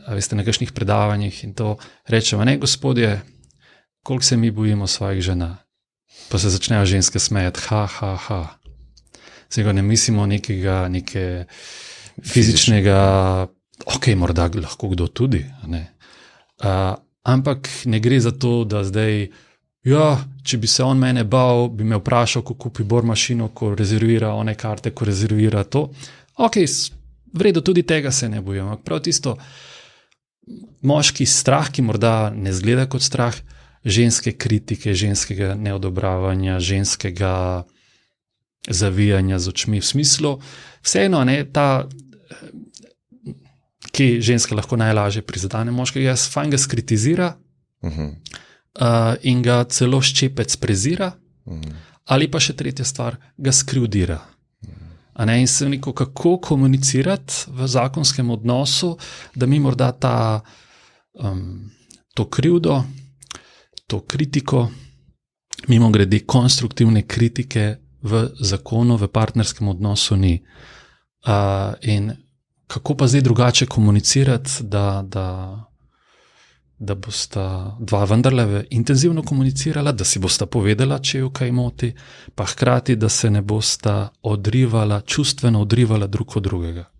a veste, na kakšnih predavanjih in to rečemo, ne, gospodje, koliko se mi bojimo svojih žena. Pa se začnejo ženske smejati, ha. Zdaj ne mislimo neke fizičnega, ok, morda lahko kdo tudi, ne. Ampak ne gre za to, da zdaj, če bi se on mene bal, bi me vprašal, ko kupi bor mašino, ko rezervira one karte, ko rezervira to. Ok, v redu, tudi tega se ne bojim. Prav tisto moški strah, ki morda ne zgleda kot strah, ženske kritike, ženskega neodobravanja, ženskega zavijanja z očmi, v smislu, vseeno, ne, ki ženska lahko najlažje prizadane moškega, fajn ga skritizira in ga celo ščepec prezira, ali pa še tretja stvar, ga skrivdira. In se kako komunicirati v zakonskem odnosu, da mi morda to krivdo, to kritiko, mimogrede konstruktivne kritike v zakonu, v partnerskem odnosu ni. In kako pa zdaj drugače komunicirati, da bosta dva vendarle intenzivno komunicirala, da si bosta povedala, če jo kaj moti, pa hkrati, da se ne bosta čustveno odrivala drug od drugega.